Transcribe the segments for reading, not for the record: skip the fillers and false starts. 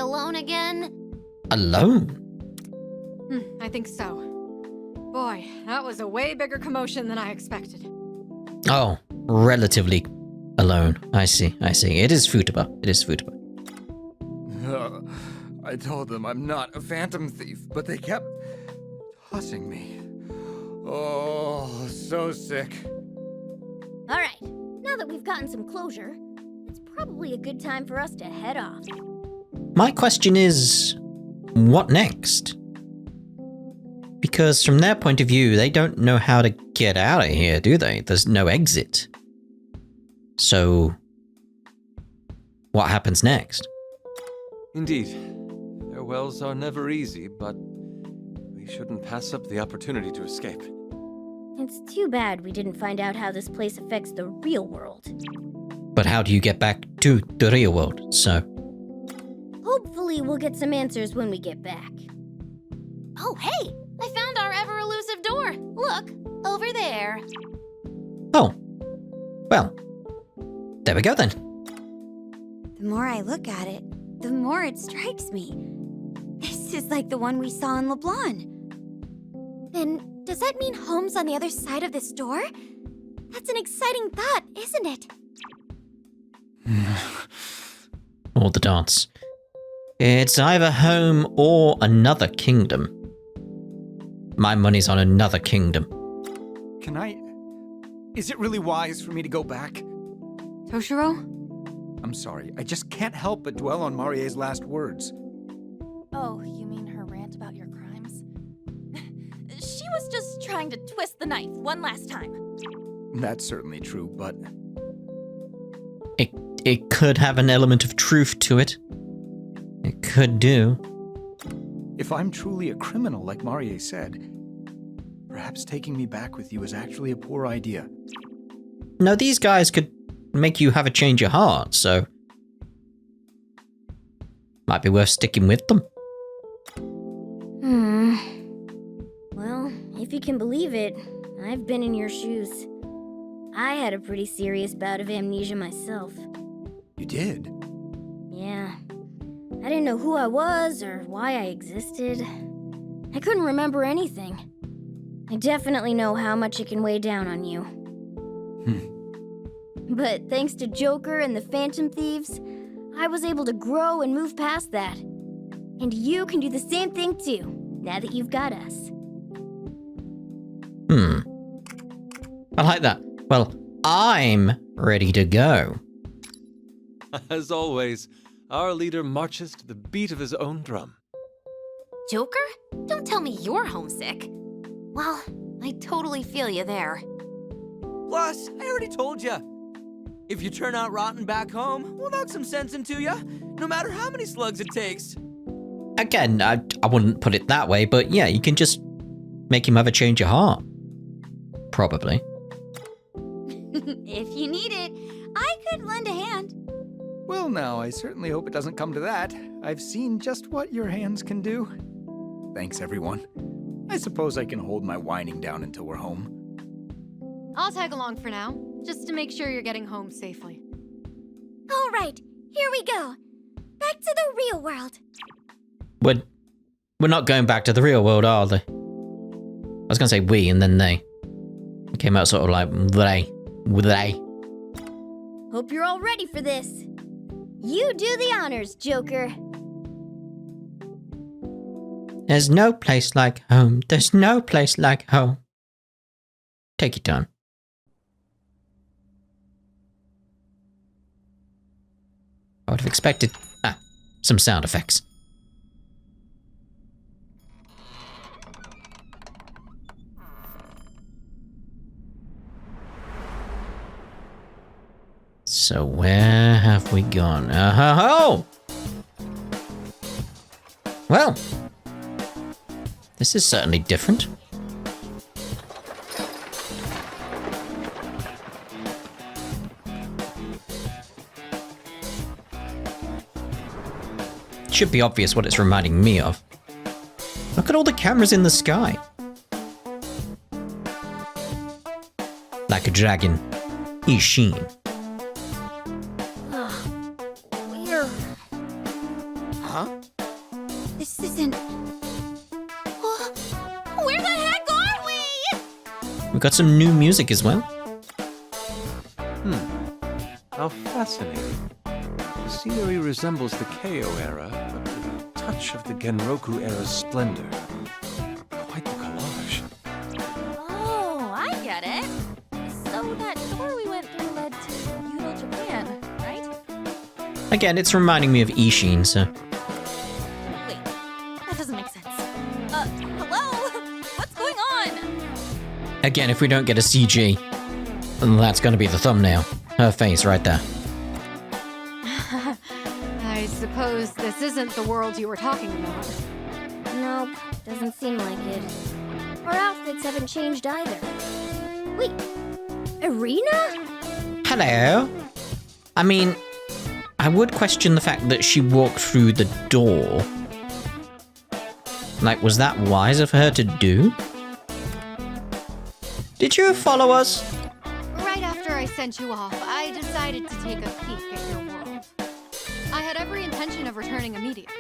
alone again? Alone? I think so. Boy, that was a way bigger commotion than I expected. Oh, relatively alone. I see. It is Futaba. I told them I'm not a phantom thief, but they kept tossing me. Oh, so sick. Alright, now that we've gotten some closure, it's probably a good time for us to head off. My question is, what next? Because from their point of view, they don't know how to get out of here, do they? There's no exit. So, what happens next? Indeed. Farewells are never easy, but we shouldn't pass up the opportunity to escape. It's too bad we didn't find out how this place affects the real world. But how do you get back to the real world, so? Hopefully we'll get some answers when we get back. Oh, hey! I found our ever-elusive door! Look, over there. Oh. Well. There we go then. The more I look at it, the more it strikes me. This is like the one we saw in Leblanc. Then, does that mean home's on the other side of this door? That's an exciting thought, isn't it? Or the dance. It's either home or another kingdom. My money's on another kingdom. Can I... Is it really wise for me to go back? Toshiro? I'm sorry, I just can't help but dwell on Marie's last words. Oh, you mean her rant about your crimes? She was just trying to twist the knife one last time. That's certainly true, but... It could have an element of truth to it. It could do. If I'm truly a criminal, like Marie said, perhaps taking me back with you is actually a poor idea. No, these guys could make you have a change of heart, so... might be worth sticking with them. Well, if you can believe it, I've been in your shoes. I had a pretty serious bout of amnesia myself. You did? Yeah. I didn't know who I was or why I existed. I couldn't remember anything. I definitely know how much it can weigh down on you. But thanks to Joker and the Phantom Thieves, I was able to grow and move past that. And you can do the same thing too, now that you've got us. I like that. Well, I'm ready to go. As always, our leader marches to the beat of his own drum. Joker? Don't tell me you're homesick. Well, I totally feel you there. Plus, I already told ya. If you turn out rotten back home, we'll knock some sense into ya, no matter how many slugs it takes. Again, I wouldn't put it that way, but yeah, you can just make him have a change of heart. Probably. If you need it, I could lend a hand. Well now, I certainly hope it doesn't come to that. I've seen just what your hands can do. Thanks, everyone. I suppose I can hold my whining down until we're home. I'll tag along for now, just to make sure you're getting home safely. All right, here we go. Back to the real world. We're not going back to the real world, are they? I was gonna say we and then they. It came out sort of like they. Hope you're all ready for this. You do the honors, Joker. There's no place like home. There's no place like home. Take your time. I would have expected some sound effects. So where have we gone? Oh! Well, this is certainly different. Should be obvious what it's reminding me of. Look at all the cameras in the sky. Like a dragon, Ishin. Huh? This isn't... Where the heck are we? We got some new music as well. How fascinating. The scenery resembles the Keiō era, but with a touch of the Genroku era's splendor. Quite the collage. Oh, I get it. So that door we went through led to feudal Japan, right? Again, it's reminding me of Ishin, so... Wait, that doesn't make sense. Hello? What's going on? Again, if we don't get a CG, that's gonna be the thumbnail. Her face right there. I suppose this isn't the world you were talking about. Nope, doesn't seem like it. Our outfits haven't changed either. Wait, Irina? Hello? I mean, I would question the fact that she walked through the door. Like, was that wiser for her to do? Did you follow us? Right after I sent you off, I decided to take a peek at your world. I had every intention of returning immediately.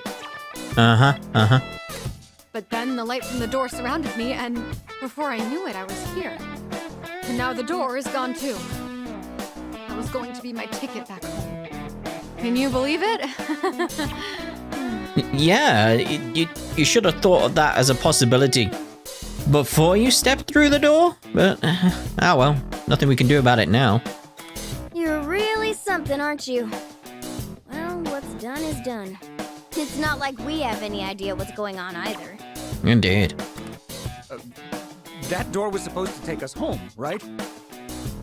But then the light from the door surrounded me, and before I knew it, I was here. And now the door is gone too. That was going to be my ticket back home. Can you believe it? Yeah, you should have thought of that as a possibility before you stepped through the door, but ah well, nothing we can do about it now. You're really something, aren't you? Well, what's done is done. It's not like we have any idea what's going on either. Indeed. That door was supposed to take us home, right?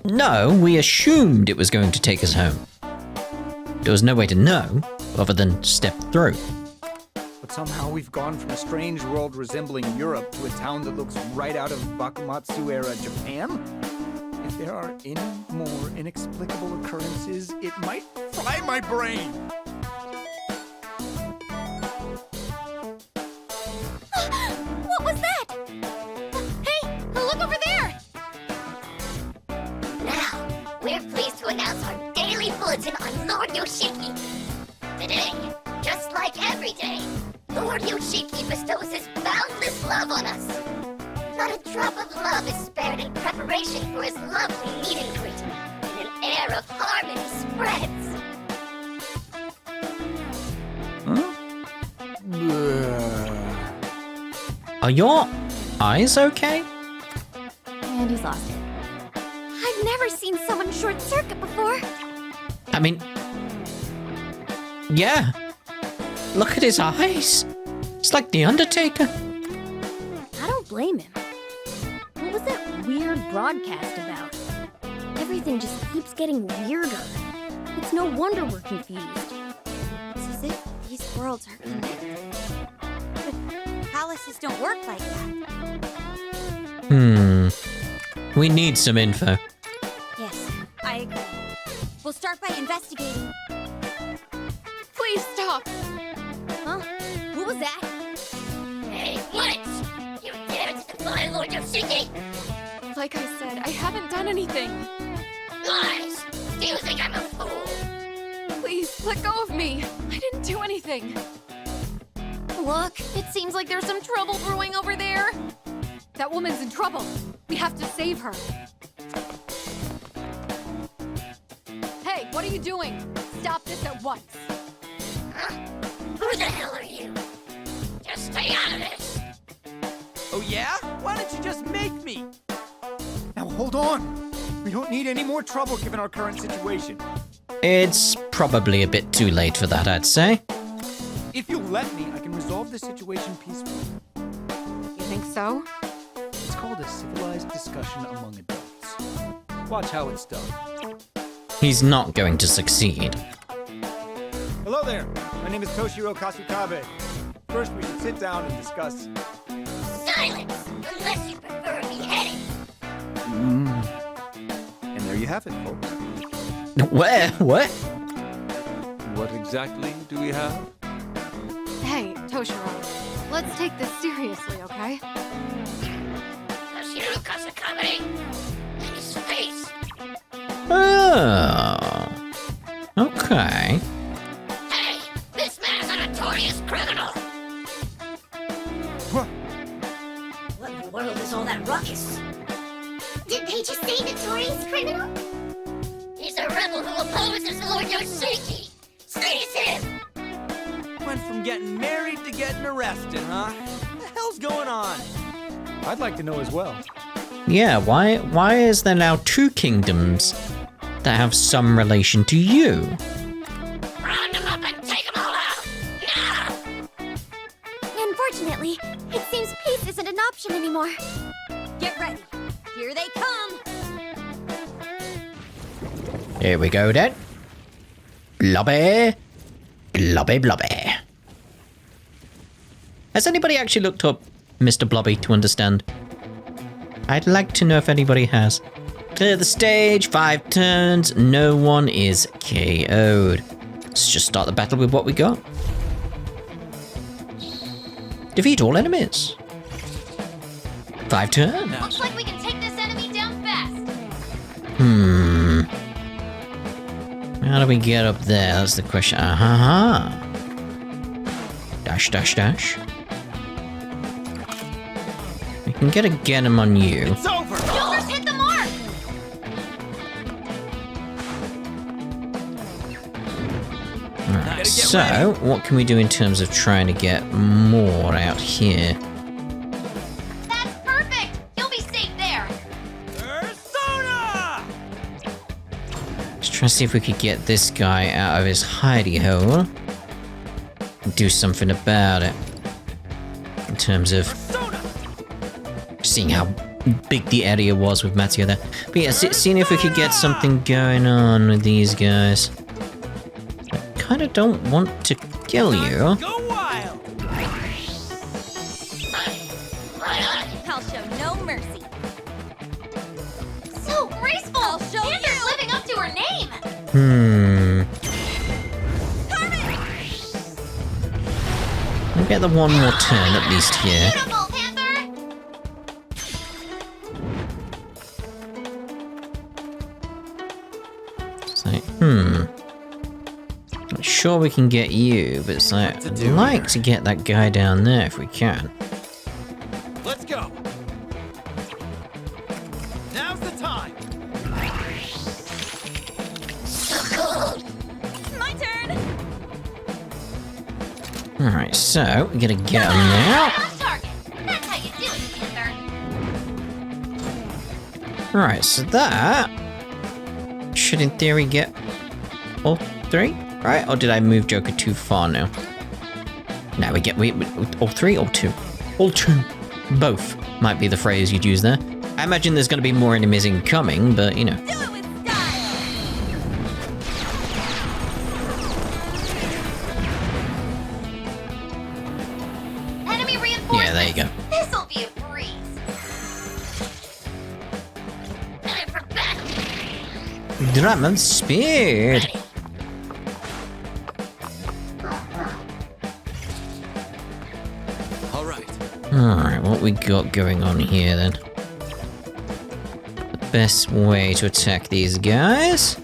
No, we assumed it was going to take us home. There was no way to know other than step through. But somehow we've gone from a strange world resembling Europe to a town that looks right out of Bakumatsu era Japan? If there are any more inexplicable occurrences, it might fry my brain! What was that? Hey, look over there! Now, we're pleased to announce our daily bulletin on Lord Yoshiki. Today, just like every day, Lord Yoshiki bestows his boundless love on us. Not a drop of love is spared in preparation for his lovely meet and greet, and an air of harmony spreads. Are your eyes okay? And he's lost it. I've never seen someone short circuit before. I mean, yeah. Look at his eyes. It's like the Undertaker. I don't blame him. What was that weird broadcast about? Everything just keeps getting weirder. It's no wonder we're confused. It's as if these worlds are connected. But palaces don't work like that. We need some info. Yes, I agree. We'll start by investigating. Please stop! Huh? What was that? Hey, what? You dare to defy Lord Yoshiki? Like I said, I haven't done anything. Lies! Do you think I'm a fool? Please, let go of me. I didn't do anything. Look, it seems like there's some trouble brewing over there. That woman's in trouble. We have to save her. Hey, what are you doing? Stop this at once. Huh? Who the hell are you? Just stay out of this! Oh yeah? Why don't you just make me? Now hold on! We don't need any more trouble given our current situation. It's probably a bit too late for that, I'd say. If you let me, I can resolve the situation peacefully. You think so? It's called a civilized discussion among adults. Watch how it's done. He's not going to succeed. Hello there. My name is Toshiro Kasukabe. First, we should sit down and discuss. Silence! Unless you prefer beheading! And there you have it, folks. Where? What? What exactly do we have? Hey, Toshiro, let's take this seriously, okay? Toshiro Kasukabe! And his face! Oh. Okay. Hey! This man is a notorious right now? He's a rebel who opposes Lord Yoshiki. Seize him! Went from getting married to getting arrested, huh? What the hell's going on? I'd like to know as well. Yeah, why is there now two kingdoms that have some relation to you? Round him up and take him all out! Now! Unfortunately, it seems peace isn't an option anymore. Get ready. Here they come. Here we go then. Blobby. Blobby, blobby. Has anybody actually looked up Mr. Blobby to understand? I'd like to know if anybody has. Clear the stage, 5 turns, no one is KO'd. Let's just start the battle with what we got. Defeat all enemies. 5 turns. Looks like we can take this enemy down fast. How do we get up there? That's the question. Aha. Dash, dash, dash. We can get him on you. It's over! Jokers hit the mark! Alright, so what can we do in terms of trying to get more out here? That's perfect! You'll be safe there! Persona! Let's try to see if we could get this guy out of his hidey hole and do something about it. In terms of seeing how big the area was with Matsuo there. But yeah, seeing if we could get something going on with these guys. I kinda don't want to kill you. Go wild! I'll show no mercy. So graceful! I'll show Panther's you. living up to her name! I'll get the one more turn at least here. Beautiful, Panther! It's like, not sure we can get you, but it's like, I'd like to get that guy down there if we can. Let's go! Now's the time! My turn. Alright, so, we gotta get him now. On target! That's how you do it, Panther! Alright, so that should in theory get all 3, right? Or did I move Joker too far now? Now we get all 3 or 2? All 2. Both might be the phrase you'd use there. I imagine there's gonna be more enemies incoming, but you know. Do it with style. Enemy reinforcements! Yeah, there you go. This'll be a breeze! Time for battle! Drum speed. Alright. Alright, what we got going on here then? The best way to attack these guys?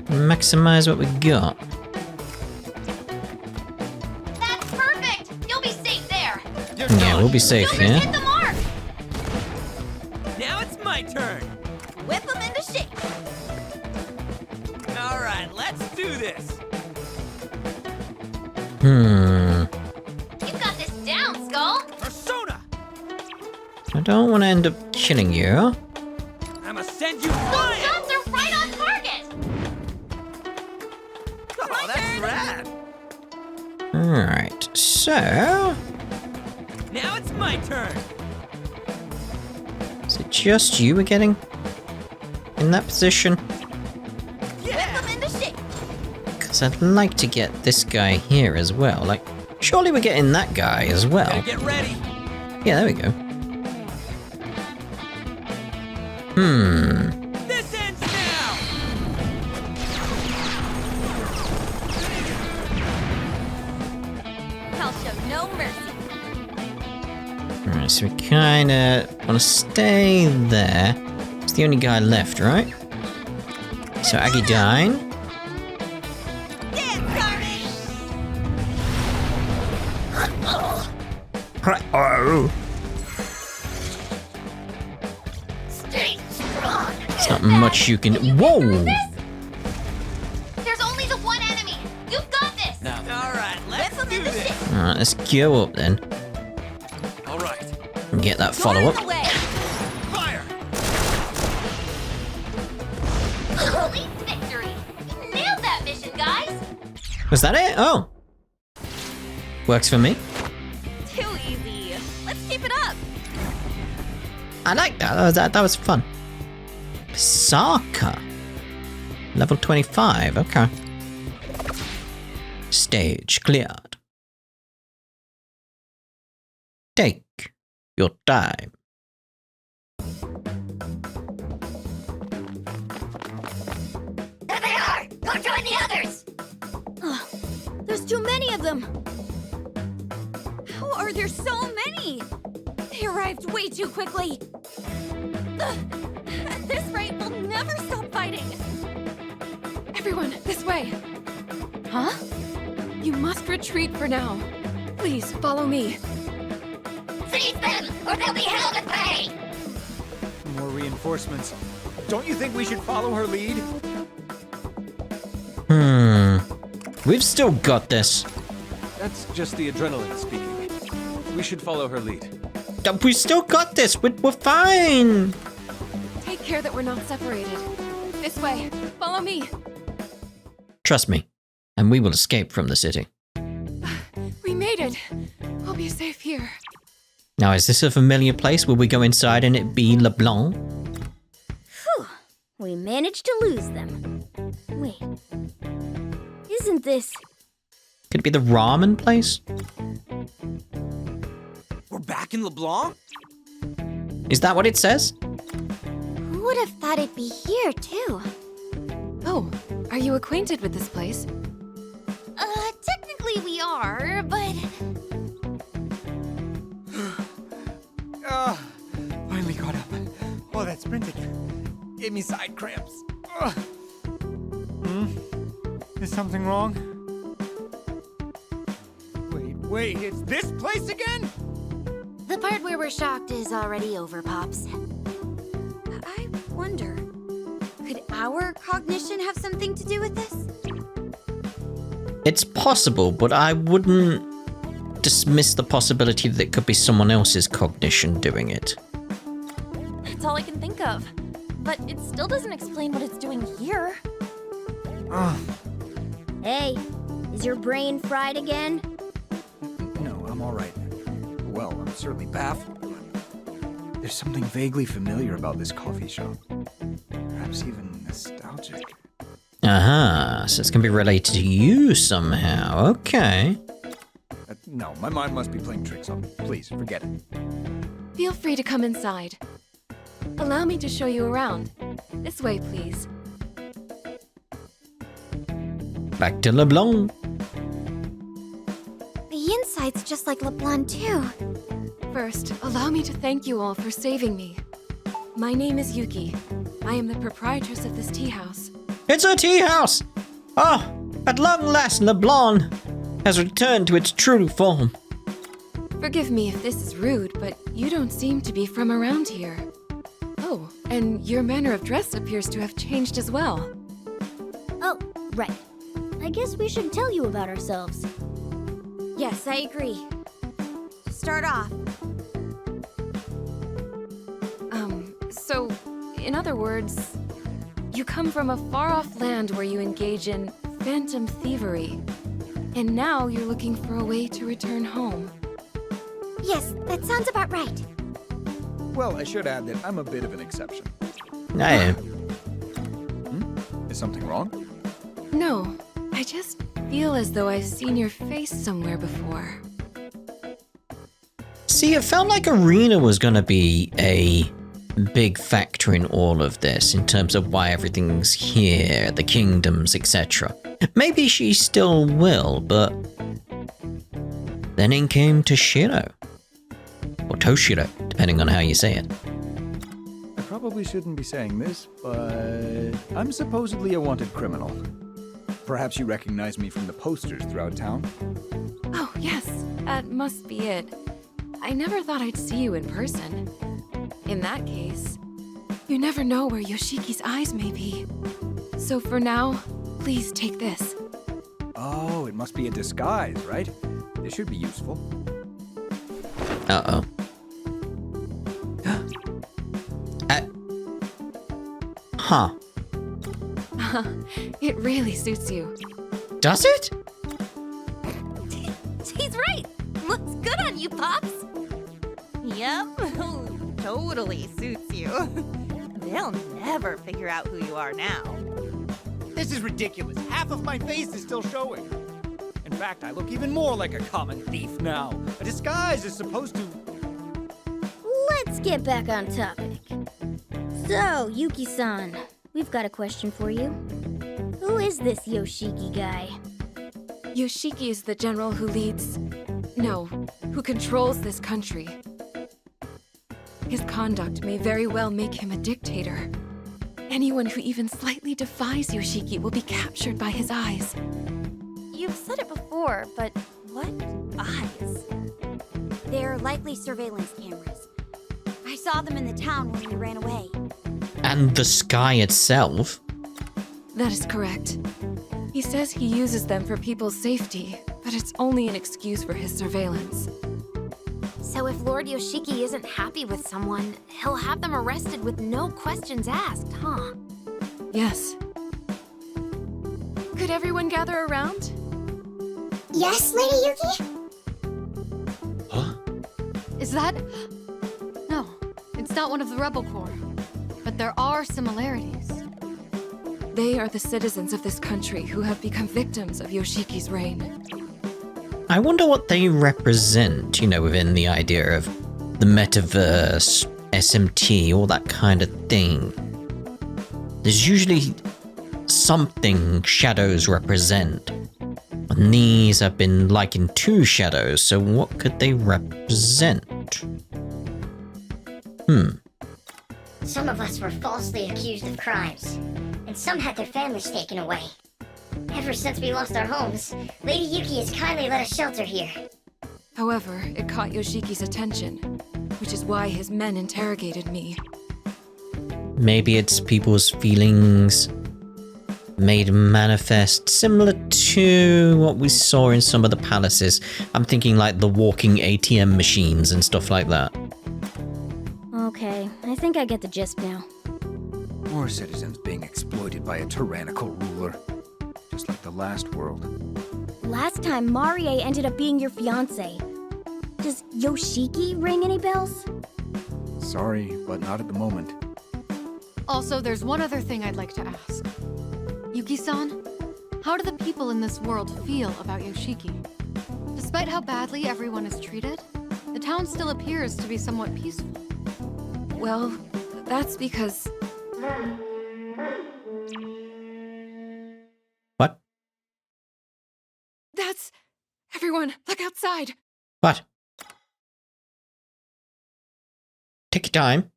Maximize what we got. That's perfect! You'll be safe there! Yeah, we'll be safe Jokers here. hit the mark! Now it's my turn! Whip them into shape. Alright, let's do this! You got this down, Skull! Persona! I don't want to end up killing you. I'ma send you Those flying! shots are right on target! Oh, that's rad! Alright, so... Now it's my turn! Is it just you we're getting in that position? Whip them into shape. Because I'd like to get this guy here as well. Like, surely we're getting that guy as well. Gotta get ready! Yeah, there we go. This ends now! I'll show no mercy. Alright, so we kinda want to stay there. It's the only guy left, right? So Agidine. Dance, Carmen. Oh. Stay strong! It's not not much you can. Whoa! There's only the one enemy. You've got this. Now, all right, let's do this. Alright, let's go up then. All right. And get that follow up. Fire! Holy victory! Nailed that mission, guys. Was that it? Oh. Works for me. Too easy. Let's keep it up. I like that. That was fun. Saka. Level 25. Okay. Stage cleared. Take your time. There they are. Go join the others. There's too many of them. How are there so many? They arrived way too quickly. At this rate, we'll never stop fighting. Everyone, this way. Huh? You must retreat for now. Please, follow me. Seize them, or they'll be hell to pay. More reinforcements. Don't you think we should follow her lead? We've still got this. That's just the adrenaline speaking. We should follow her lead. We still got this. We're fine. Take care that we're not separated. This way. Follow me. Trust me, and we will escape from the city. We made it. We'll be safe here. Now, is this a familiar place? Will we go inside and it be Leblanc? Phew. We managed to lose them. Wait. Isn't this... Could it be the ramen place? We're back in Leblanc? Is that what it says? Who would have thought it'd be here, too? Oh, are you acquainted with this place? Technically we are, but Finally caught up. Oh, that sprinting gave me side cramps. Ugh. Is something wrong? Wait, it's this place again? The part where we're shocked is already over, Pops. I wonder, could our cognition have something to do with this? It's possible, but I wouldn't dismiss the possibility that it could be someone else's cognition doing it. that's all I can think of. But it still doesn't explain what it's doing here. Hey, is your brain fried again? No, I'm all right. Well, I'm certainly baffled. There's something vaguely familiar about this coffee shop. Perhaps even nostalgic. Aha, so it's gonna be related to you somehow. Okay. No, my mind must be playing tricks on me. Please, forget it. Feel free to come inside. Allow me to show you around. This way, please. Back to Leblanc. The inside's just like Leblanc, too. First, allow me to thank you all for saving me. My name is Yuki. I am the proprietress of this tea house. It's a tea house! Oh, at long last Leblanc has returned to its true form. Forgive me if this is rude, but you don't seem to be from around here. Oh, and your manner of dress appears to have changed as well. Oh, right. I guess we should tell you about ourselves. Yes, I agree. To start off, So, in other words, you come from a far-off land where you engage in phantom thievery. And now you're looking for a way to return home. yes, that sounds about right. Well, I should add that I'm a bit of an exception. Hey, Is something wrong? No, I just feel as though I've seen your face somewhere before. see, it felt like Arena was gonna be a big factor in all of this in terms of why everything's here, the kingdoms, etc. Maybe she still will, but then in came Toshiro. Or Toshiro, depending on how you say it. I probably shouldn't be saying this, but I'm supposedly a wanted criminal. Perhaps you recognize me from the posters throughout town? Oh, yes, that must be it. I never thought I'd see you in person. In that case, You never know where Yoshiki's eyes may be. So for now, please take this. Oh, it must be a disguise, right? This should be useful. Uh-oh. Huh. It really suits you. Does it? He's right. Looks good on you, Pops. Yep, totally suits you. They'll never figure out who you are now. This is ridiculous. Half of my face is still showing. In fact, I look even more like a common thief now. A disguise is supposed to... Let's get back on topic. So, Yuki-san, we've got a question for you. Who is this Yoshiki guy? Yoshiki is the general who who controls this country. His conduct may very well make him a dictator. Anyone who even slightly defies Yoshiki will be captured by his eyes. You've said it before, but what eyes? They're likely surveillance cameras. I saw them in the town when we ran away. And the sky itself? That is correct. He says he uses them for people's safety, but it's only an excuse for his surveillance. So if Lord Yoshiki isn't happy with someone, he'll have them arrested with no questions asked, huh? Yes. Could everyone gather around? Yes, Lady Yuki? Huh? Is that... No, it's not one of the Rebel Corps. But there are similarities. They are the citizens of this country who have become victims of Yoshiki's reign. I wonder what they represent, within the idea of the metaverse, SMT, all that kind of thing. There's usually something shadows represent. And these have been likened to shadows, so what could they represent? Some of us were falsely accused of crimes, and some had their families taken away. Ever since we lost our homes, Lady Yuki has kindly let us shelter here. However, it caught Yoshiki's attention, which is why his men interrogated me. Maybe it's people's feelings made manifest, similar to what we saw in some of the palaces. I'm thinking like the walking ATM machines and stuff like that. Okay, I think I get the gist now. More citizens being exploited by a tyrannical ruler. Just like the last world. Last time, Marie ended up being your fiancé. Does Yoshiki ring any bells? Sorry, but not at the moment. Also, there's one other thing I'd like to ask. Yuki-san, how do the people in this world feel about Yoshiki? Despite how badly everyone is treated, the town still appears to be somewhat peaceful. Well, that's because... What? That's... Everyone, look outside! What? Take your time.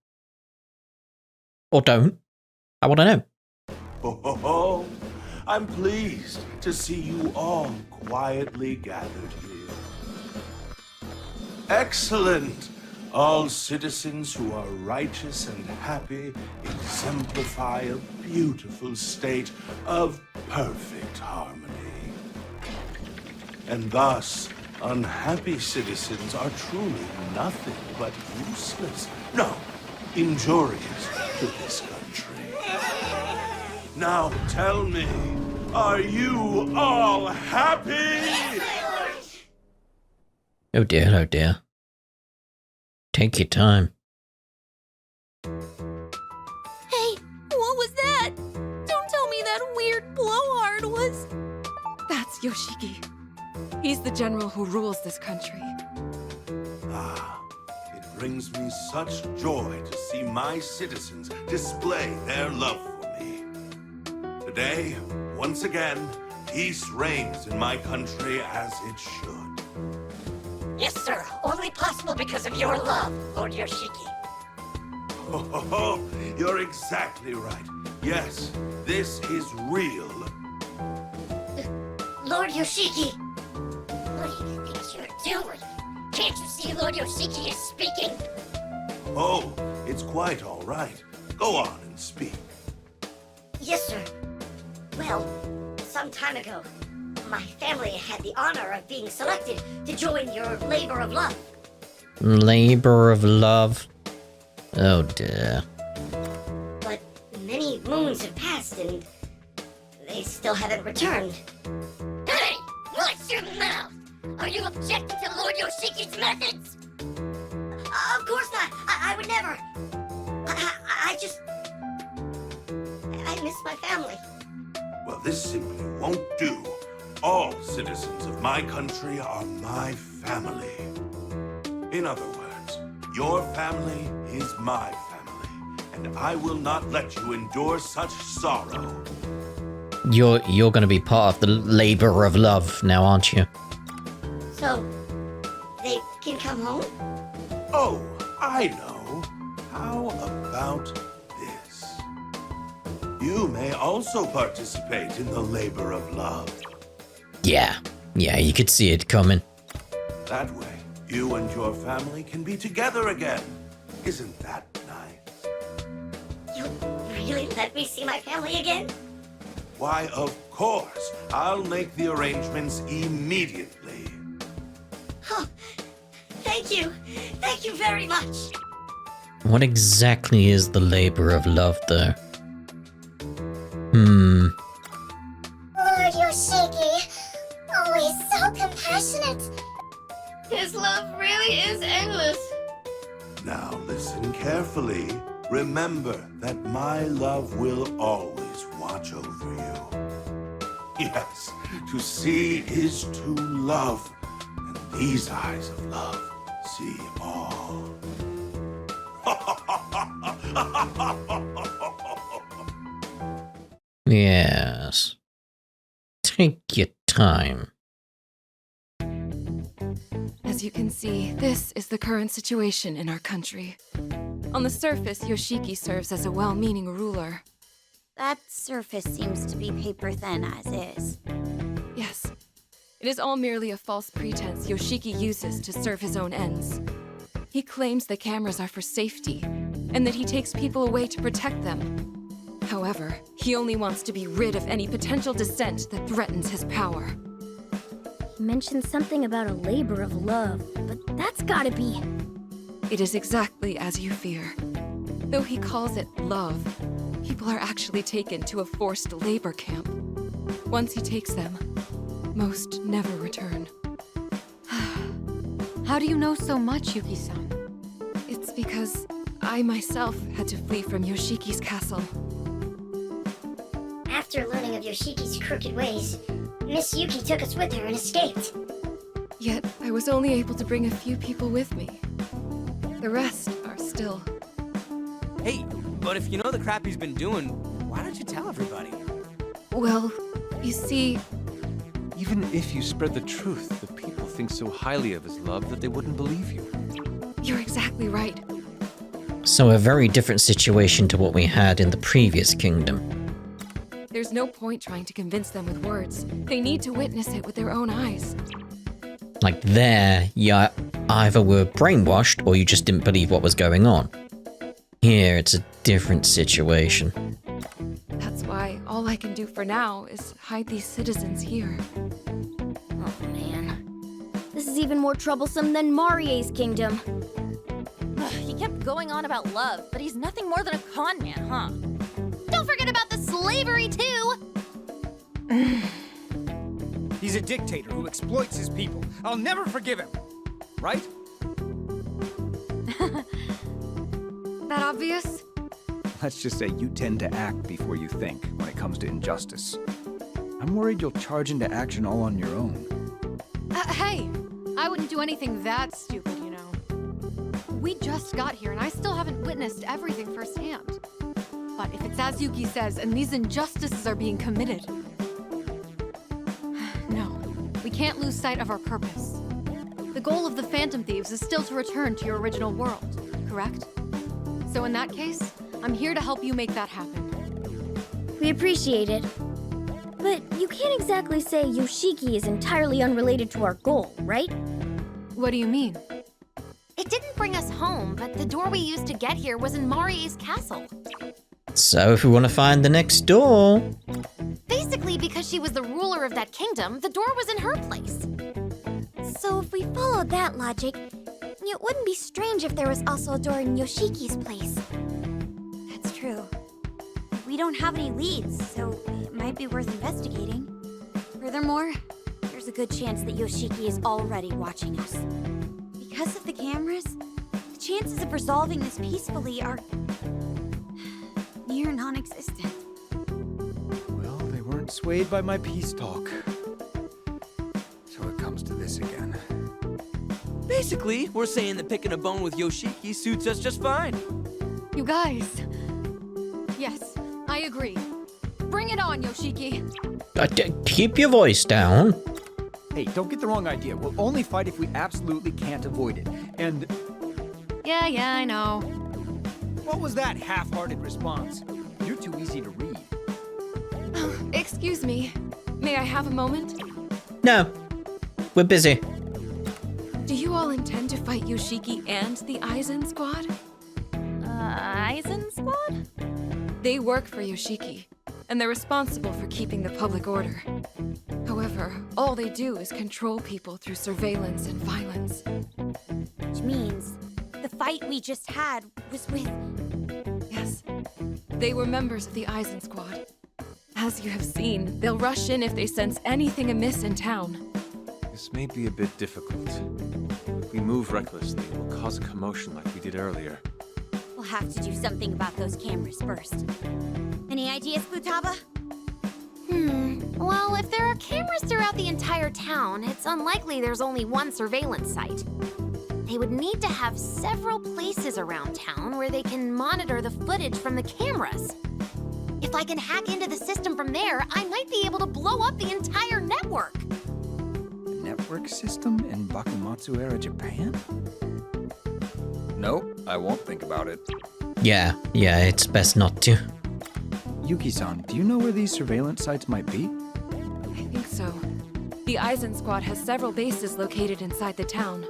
Or don't. I want to know. Oh, I'm pleased to see you all quietly gathered here. Excellent! All citizens who are righteous and happy exemplify a beautiful state of perfect harmony. And thus, unhappy citizens are truly nothing but useless, no, injurious to this country. Now tell me, are you all happy? Oh dear, oh dear. Take your time. Hey, what was that? Don't tell me that weird blowhard was... That's Yoshiki. He's the general who rules this country. Ah, it brings me such joy to see my citizens display their love for me. Today, once again, peace reigns in my country as it should. Yes, sir. Only possible because of your love, Lord Yoshiki. Oh, you're exactly right. Yes, this is real. Lord Yoshiki! What do you think you're doing? Can't you see Lord Yoshiki is speaking? Oh, it's quite all right. Go on and speak. Yes, sir. Well, some time ago, my family had the honor of being selected to join your labor of love. Labor of love? Oh dear. But many moons have passed and they still haven't returned. Hey! Watch your mouth! Are you objecting to Lord Yoshiki's methods? Of course not! I would never! I miss my family. Well, this simply won't do. All citizens of my country are my family. In other words, your family is my family, and I will not let you endure such sorrow. You're gonna be part of the labor of love now, aren't you? So, they can come home? Oh, I know. How about this? You may also participate in the labor of love. Yeah, you could see it coming. That way, you and your family can be together again. Isn't that nice? You'll really let me see my family again? Why, of course. I'll make the arrangements immediately. Oh, thank you. Thank you very much. What exactly is the labor of love, though? Lord Yoshiki, always so compassionate. His love really is endless. Now listen carefully. Remember that my love will always watch over you. Yes, to see is to love, and these eyes of love see all. Yes. Take your time. As you can see, this is the current situation in our country. On the surface, Yoshiki serves as a well-meaning ruler. That surface seems to be paper thin as is. Yes. It is all merely a false pretense Yoshiki uses to serve his own ends. He claims the cameras are for safety, and that he takes people away to protect them. However, he only wants to be rid of any potential dissent that threatens his power. He mentioned something about a labor of love, but that's gotta be... It is exactly as you fear. Though he calls it love, people are actually taken to a forced labor camp. Once he takes them, most never return. How do you know so much, Yuki-san? It's because I myself had to flee from Yoshiki's castle. After learning of Yoshiki's crooked ways, Miss Yuki took us with her and escaped. Yet, I was only able to bring a few people with me. The rest are still... Hey, but if you know the crap he's been doing, why don't you tell everybody? Well, you see... Even if you spread the truth, the people think so highly of his love that they wouldn't believe you. You're exactly right. So a very different situation to what we had in the previous kingdom. There's no point trying to convince them with words. They need to witness it with their own eyes. Like there, you either were brainwashed or you just didn't believe what was going on. Here, it's a different situation. That's why all I can do for now is hide these citizens here. Oh man. This is even more troublesome than Marie's kingdom. He kept going on about love, but he's nothing more than a con man, huh? Don't forget about the slavery, too! He's a dictator who exploits his people. I'll never forgive him. Right? That obvious? Let's just say you tend to act before you think when it comes to injustice. I'm worried you'll charge into action all on your own. Hey! I wouldn't do anything that stupid, you know. We just got here and I still haven't witnessed everything firsthand. But if it's as Yuki says and these injustices are being committed... No, we can't lose sight of our purpose. The goal of the Phantom Thieves is still to return to your original world, correct? So in that case, I'm here to help you make that happen. We appreciate it. But you can't exactly say Yoshiki is entirely unrelated to our goal, right? What do you mean? It didn't bring us home, but the door we used to get here was in Marie's castle. So if we want to find the next door... Basically, because she was the ruler of that kingdom, the door was in her place. So if we followed that logic, it wouldn't be strange if there was also a door in Yoshiki's place. That's true. We don't have any leads, so it might be worth investigating. Furthermore, there's a good chance that Yoshiki is already watching us. Because of the cameras, the chances of resolving this peacefully are near non-existent. Well, they weren't swayed by my peace talk. So it comes to this again. Basically, we're saying that picking a bone with Yoshiki suits us just fine. You guys. Yes, I agree. Bring it on, Yoshiki. Keep your voice down. Hey, don't get the wrong idea. We'll only fight if we absolutely can't avoid it. And Yeah, I know. what was that half-hearted response? You're too easy to read. Excuse me. May I have a moment? No, we're busy. Do you all intend to fight Yoshiki and the Aizen squad? Aizen squad? They work for Yoshiki, and they're responsible for keeping the public order. However, all they do is control people through surveillance and violence. Which means the fight we just had was with... Yes, they were members of the Aizen squad. As you have seen, they'll rush in if they sense anything amiss in town. This may be a bit difficult. If we move recklessly, it will cause a commotion like we did earlier. We'll have to do something about those cameras first. Any ideas, Futaba? Well, if there are cameras throughout the entire town, it's unlikely there's only one surveillance site. They would need to have several places around town where they can monitor the footage from the cameras. If I can hack into the system from there, I might be able to blow up the entire network. Network system in Bakumatsu-era Japan? Nope, I won't think about it. Yeah, it's best not to. Yuki-san, do you know where these surveillance sites might be? I think so. The Aizen squad has several bases located inside the town.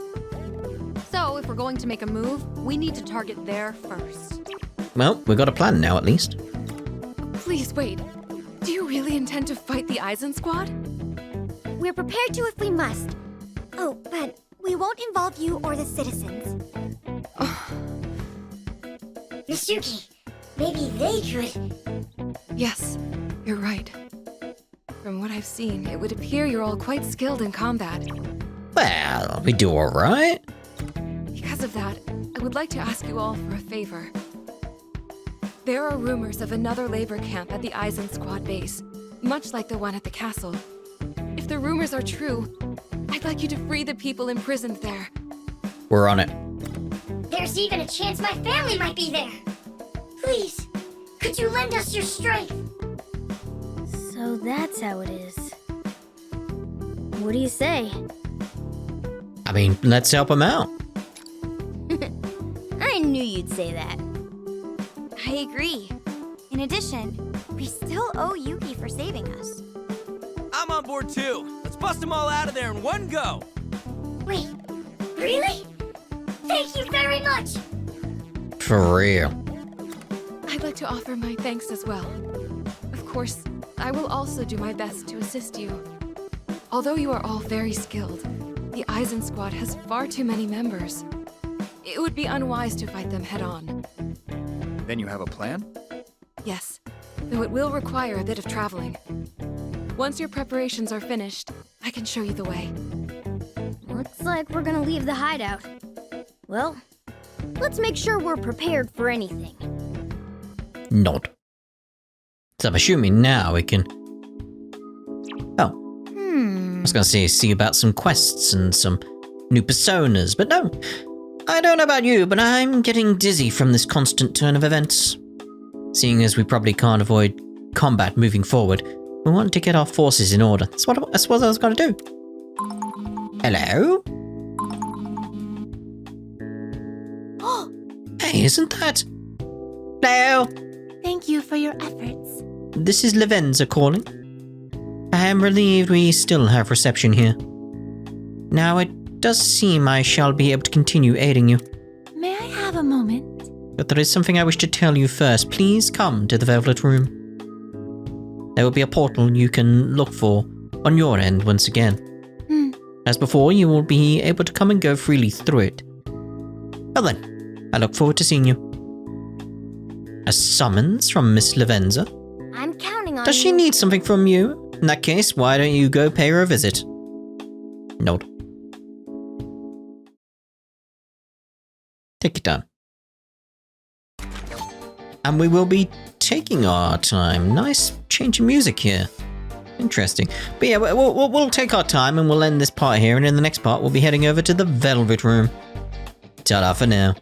So, if we're going to make a move, we need to target there first. Well, we've got a plan now at least. Please, wait. Do you really intend to fight the Aizen squad? We're prepared to if we must. Oh, but we won't involve you or the citizens. Miss Yuki, maybe they could. Yes, you're right. From what I've seen, it would appear you're all quite skilled in combat. Well, we do alright. Because of that, I would like to ask you all for a favor. There are rumors of another labor camp at the Aizen squad base, much like the one at the castle. If the rumors are true, I'd like you to free the people imprisoned there. We're on it. There's even a chance my family might be there. Please, could you lend us your strength? So that's how it is. What do you say? I mean, let's help him out. I knew you'd say that. I agree. In addition, we still owe Yuki for saving us. I'm on board too. Let's bust them all out of there in one go. Wait, really? Thank you very much! For real. I'd like to offer my thanks as well. Of course, I will also do my best to assist you. Although you are all very skilled, the Aizen squad has far too many members. It would be unwise to fight them head-on. Then you have a plan? Yes, though it will require a bit of traveling. Once your preparations are finished, I can show you the way. Looks like we're gonna leave the hideout. Well, let's make sure we're prepared for anything. Nod. So I'm assuming now we can... Oh. I was gonna say, see about some quests and some new personas, but no. I don't know about you, but I'm getting dizzy from this constant turn of events. Seeing as we probably can't avoid combat moving forward, we want to get our forces in order. That's what I was gonna do. Hello? Hey, isn't that... Hello? Thank you for your efforts. This is Lavenza calling. I am relieved we still have reception here. Now, it does seem I shall be able to continue aiding you. May I have a moment? But there is something I wish to tell you first. Please come to the Velvet Room. There will be a portal you can look for on your end once again. As before, you will be able to come and go freely through it. Well then, I look forward to seeing you. A summons from Miss Lavenza? I'm counting on Does she you. need something from you? In that case, why don't you go pay her a visit? Nod. Take your time. And we will be taking our time. Nice change of music here. Interesting. But yeah, we'll take our time and we'll end this part here. And in the next part, we'll be heading over to the Velvet Room. Ta-da for now.